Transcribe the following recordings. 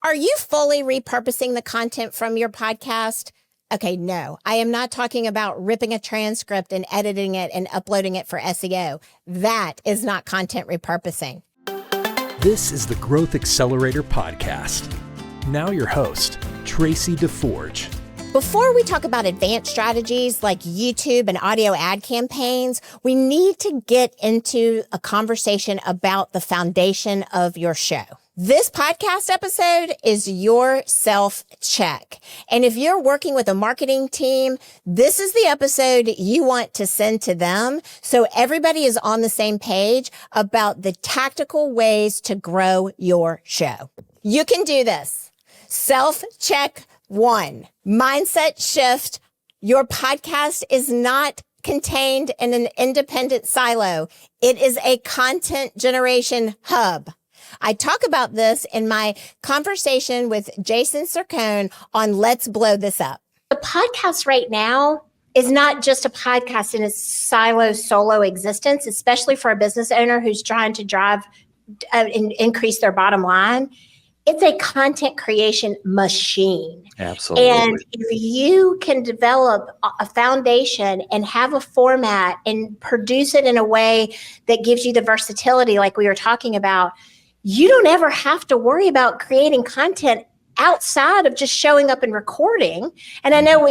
Are you fully repurposing the content from your podcast? Okay, no, I am not talking about ripping a transcript and editing it and uploading it for SEO. That is not content repurposing. This is the Growth Accelerator Podcast. Now your host, Traci DeForge. Before we talk about advanced strategies like YouTube and audio ad campaigns, we need to get into a conversation about the foundation of your show. This podcast episode is your self-check. And if you're working with a marketing team, this is the episode you want to send to them so everybody is on the same page about the tactical ways to grow your show. You can do this. Self-check 1. Mindset shift. Your podcast is not contained in an independent silo. It is a content generation hub. I talk about this in my conversation with Jason Sircone on Let's Blow This Up. The podcast right now is not just a podcast in its solo existence, especially for a business owner who's trying to drive and increase their bottom line. It's a content creation machine. Absolutely. And if you can develop a foundation and have a format and produce it in a way that gives you the versatility like we were talking about, you don't ever have to worry about creating content outside of just showing up and recording. And I know,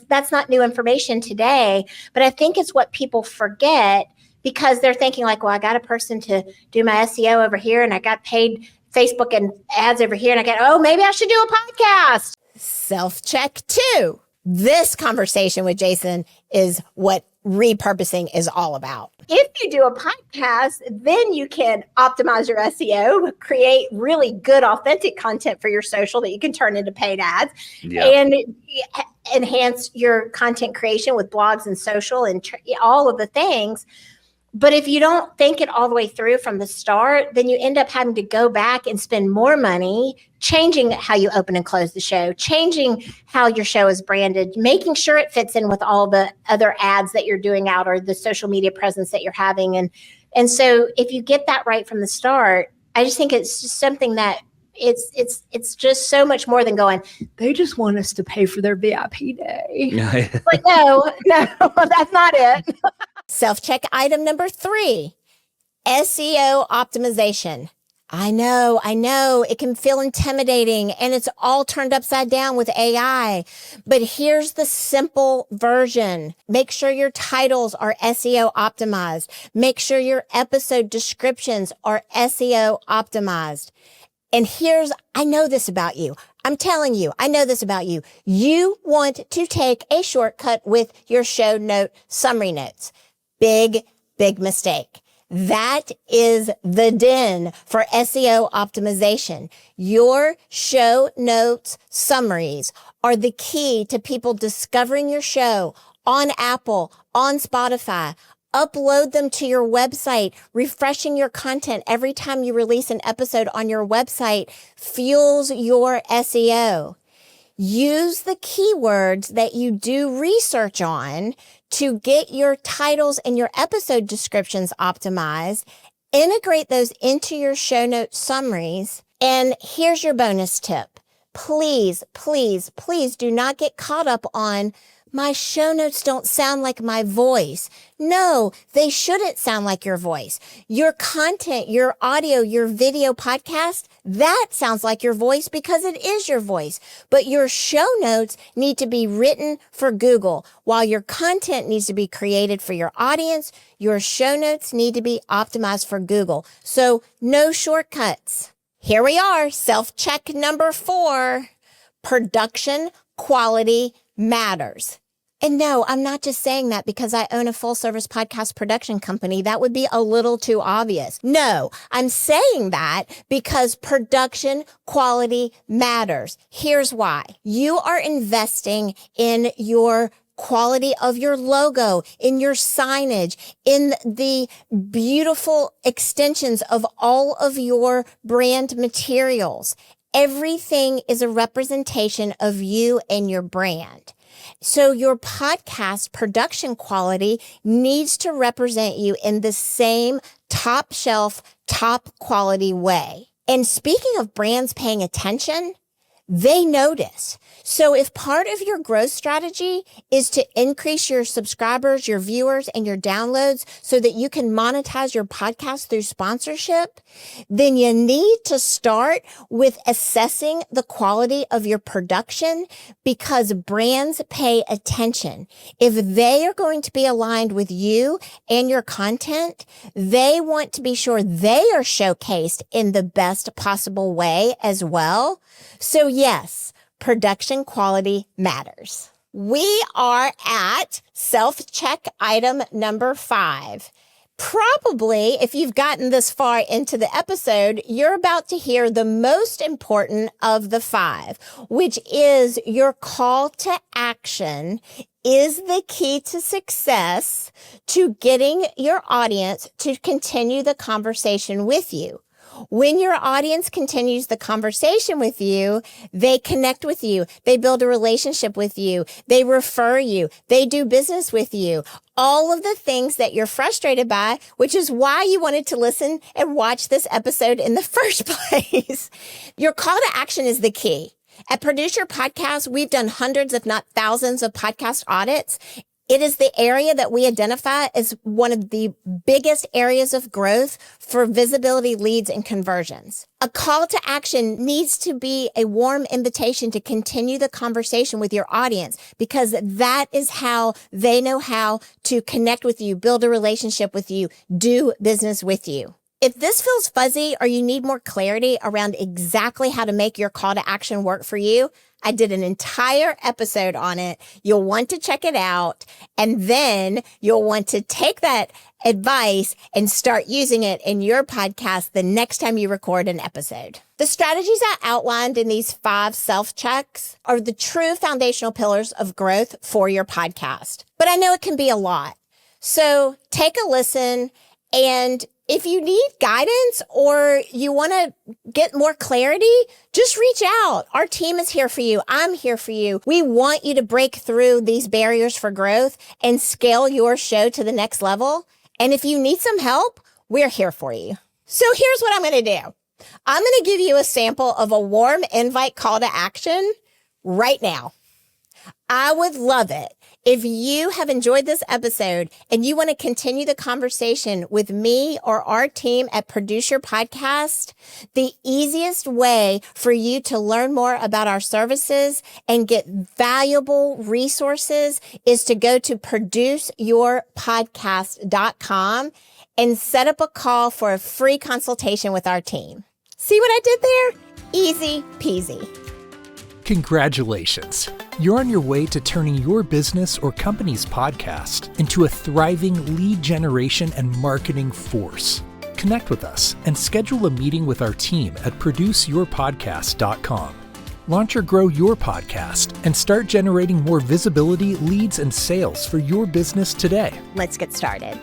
that's not new information today, but I think it's what people forget because they're thinking like, well, I got a person to do my SEO over here and I got paid Facebook and ads over here. And maybe I should do a podcast. Self-check 2. This conversation with Jason is what repurposing is all about. If you do a podcast, then you can optimize your SEO, create really good, authentic content for your social that you can turn into paid ads, and enhance your content creation with blogs and social and all of the things. But if you don't think it all the way through from the start, then you end up having to go back and spend more money changing how you open and close the show, changing how your show is branded, making sure it fits in with all the other ads that you're doing out or the social media presence that you're having. And so if you get that right from the start, I just think it's just something that it's just so much more than going, they just want us to pay for their VIP day. Like, no, that's not it. Self-check item number 3, SEO optimization. I know it can feel intimidating and it's all turned upside down with AI, but here's the simple version. Make sure your titles are SEO optimized. Make sure your episode descriptions are SEO optimized. And I know this about you. I'm telling you, I know this about you. You want to take a shortcut with your show note summary notes. Big mistake. That is the den for SEO optimization. Your show notes summaries are the key to people discovering your show on Apple, on Spotify. Upload them to your website. Refreshing your content every time you release an episode on your website fuels your SEO. Use the keywords that you do research on to get your titles and your episode descriptions optimized. Integrate those into your show note summaries. And here's your bonus tip. Please do not get caught up on my show notes don't sound like my voice. No, they shouldn't sound like your voice. Your content, your audio, your video podcast, that sounds like your voice because it is your voice. But your show notes need to be written for Google. While your content needs to be created for your audience, your show notes need to be optimized for Google. So no shortcuts. Here we are, self-check number 4. Production quality matters. And no, I'm not just saying that because I own a full service podcast production company. That would be a little too obvious. No, I'm saying that because production quality matters. Here's why. You are investing in your quality of your logo, in your signage, in the beautiful extensions of all of your brand materials. Everything is a representation of you and your brand. So your podcast production quality needs to represent you in the same top shelf, top quality way. And speaking of brands paying attention, they notice. So if part of your growth strategy is to increase your subscribers, your viewers, and your downloads so that you can monetize your podcast through sponsorship, then you need to start with assessing the quality of your production, because brands pay attention. If they are going to be aligned with you and your content, they want to be sure they are showcased in the best possible way as well. So yes, production quality matters. We are at self-check item number 5. Probably, if you've gotten this far into the episode, you're about to hear the most important of the 5, which is your call to action is the key to success to getting your audience to continue the conversation with you. When your audience continues the conversation with you, they connect with you, they build a relationship with you, they refer you, they do business with you. All of the things that you're frustrated by, which is why you wanted to listen and watch this episode in the first place. Your call to action is the key. At Produce Your Podcast, we've done hundreds, if not thousands, of podcast audits. It is the area that we identify as one of the biggest areas of growth for visibility, leads, and conversions. A call to action needs to be a warm invitation to continue the conversation with your audience, because that is how they know how to connect with you, build a relationship with you, do business with you. If this feels fuzzy or you need more clarity around exactly how to make your call to action work for you, I did an entire episode on it. You'll want to check it out, and then you'll want to take that advice and start using it in your podcast the next time you record an episode. The strategies I outlined in these 5 self-checks are the true foundational pillars of growth for your podcast. But I know it can be a lot. So take a listen, and if you need guidance or you want to get more clarity, just reach out. Our team is here for you. I'm here for you. We want you to break through these barriers for growth and scale your show to the next level. And if you need some help, we're here for you. So here's what I'm going to do. I'm going to give you a sample of a warm invite call to action right now. I would love it if you have enjoyed this episode and you want to continue the conversation with me or our team at Produce Your Podcast. The easiest way for you to learn more about our services and get valuable resources is to go to produceyourpodcast.com and set up a call for a free consultation with our team. See what I did there? Easy peasy. Congratulations! You're on your way to turning your business or company's podcast into a thriving lead generation and marketing force. Connect with us and schedule a meeting with our team at produceyourpodcast.com. Launch or grow your podcast and start generating more visibility, leads, and sales for your business today. Let's get started.